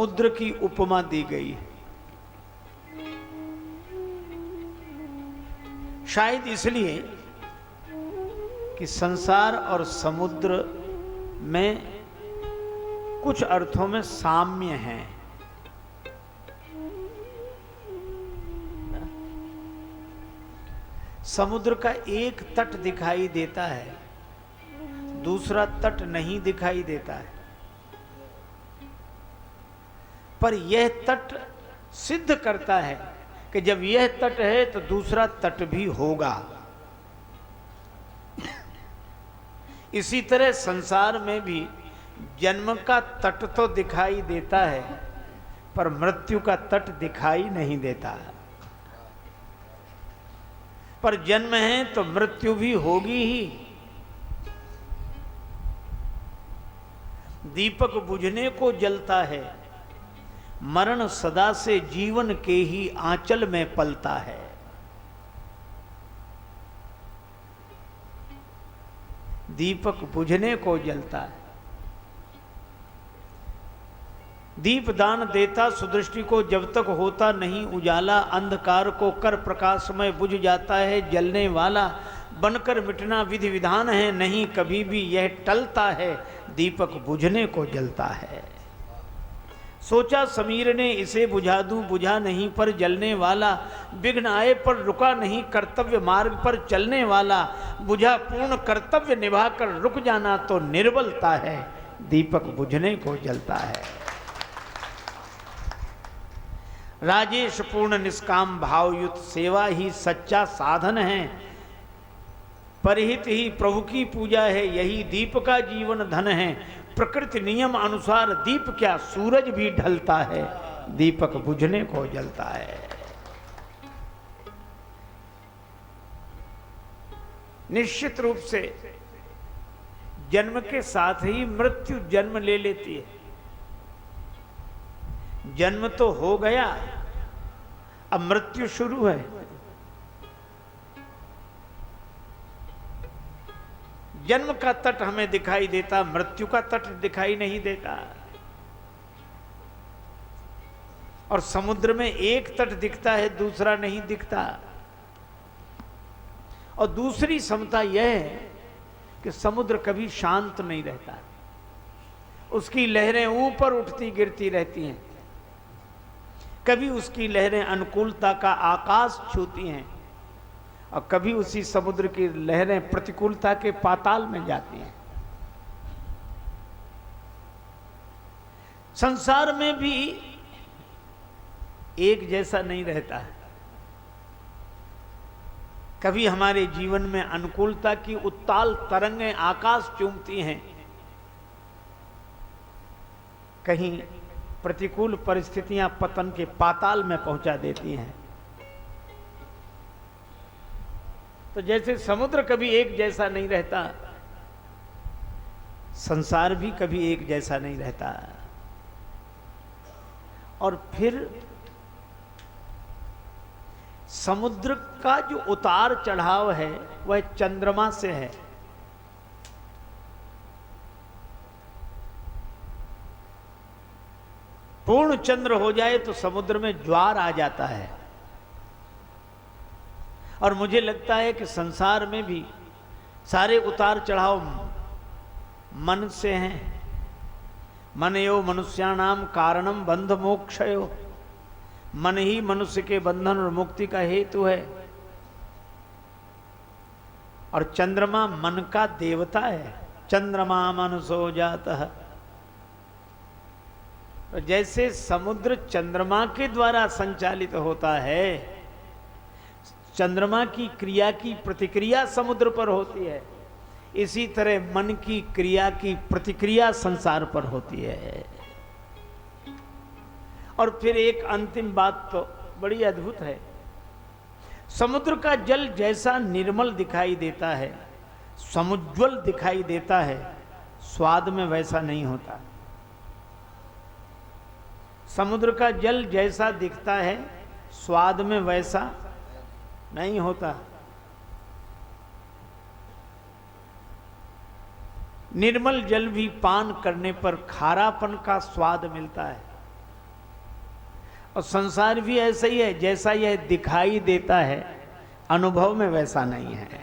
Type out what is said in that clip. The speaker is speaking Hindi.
समुद्र की उपमा दी गई है। शायद इसलिए कि संसार और समुद्र में कुछ अर्थों में साम्य है। समुद्र का एक तट दिखाई देता है, दूसरा तट नहीं दिखाई देता है, पर यह तट सिद्ध करता है कि जब यह तट है तो दूसरा तट भी होगा। इसी तरह संसार में भी जन्म का तट तो दिखाई देता है, पर मृत्यु का तट दिखाई नहीं देता। पर जन्म है तो मृत्यु भी होगी ही। दीपक बुझने को जलता है, मरण सदा से जीवन के ही आंचल में पलता है। दीपक बुझने को जलता है। दीप दान देता सुदृष्टि को, जब तक होता नहीं उजाला, अंधकार को कर प्रकाशमय बुझ जाता है जलने वाला। बनकर मिटना विधि विधान है, नहीं कभी भी यह टलता है, दीपक बुझने को जलता है। सोचा समीर ने इसे बुझा दूं, बुझा नहीं पर जलने वाला। विघ्न आए पर रुका नहीं, कर्तव्य मार्ग पर चलने वाला। बुझा पूर्ण कर्तव्य निभाकर रुक जाना तो निर्बलता है, दीपक बुझने को जलता है। राजेश पूर्ण निष्काम भावयुक्त सेवा ही सच्चा साधन है। परहित ही प्रभु की पूजा है, यही दीप का जीवन धन है। प्रकृति नियम अनुसार दीप क्या, सूरज भी ढलता है, दीपक बुझने को जलता है। निश्चित रूप से जन्म के साथ ही मृत्यु जन्म ले लेती है। जन्म तो हो गया, अब मृत्यु शुरू है। जन्म का तट हमें दिखाई देता, मृत्यु का तट दिखाई नहीं देता। और समुद्र में एक तट दिखता है, दूसरा नहीं दिखता। और दूसरी समता यह है कि समुद्र कभी शांत नहीं रहता, उसकी लहरें ऊपर उठती गिरती रहती हैं। कभी उसकी लहरें अनुकूलता का आकाश छूती हैं और कभी उसी समुद्र की लहरें प्रतिकूलता के पाताल में जाती हैं। संसार में भी एक जैसा नहीं रहता है। कभी हमारे जीवन में अनुकूलता की उत्ताल तरंगें आकाश चूमती हैं, कहीं प्रतिकूल परिस्थितियां पतन के पाताल में पहुंचा देती हैं। तो जैसे समुद्र कभी एक जैसा नहीं रहता, संसार भी कभी एक जैसा नहीं रहता। और फिर समुद्र का जो उतार चढ़ाव है वह चंद्रमा से है। पूर्ण चंद्र हो जाए तो समुद्र में ज्वार आ जाता है। और मुझे लगता है कि संसार में भी सारे उतार चढ़ाव मन से हैं। मनयो मनुष्याणाम कारणम बंध मोक्षयो, मन ही मनुष्य के बंधन और मुक्ति का हेतु है। और चंद्रमा मन का देवता है, चंद्रमा मनसो जातः। तो जैसे समुद्र चंद्रमा के द्वारा संचालित होता है, चंद्रमा की क्रिया की प्रतिक्रिया समुद्र पर होती है, इसी तरह मन की क्रिया की प्रतिक्रिया संसार पर होती है। और फिर एक अंतिम बात तो बड़ी अद्भुत है। समुद्र का जल जैसा निर्मल दिखाई देता है, समुज्वल दिखाई देता है, स्वाद में वैसा नहीं होता। समुद्र का जल जैसा दिखता है, स्वाद में वैसा नहीं होता। निर्मल जल भी पान करने पर खारापन का स्वाद मिलता है, और संसार भी ऐसा ही है, जैसा यह दिखाई देता है अनुभव में वैसा नहीं है।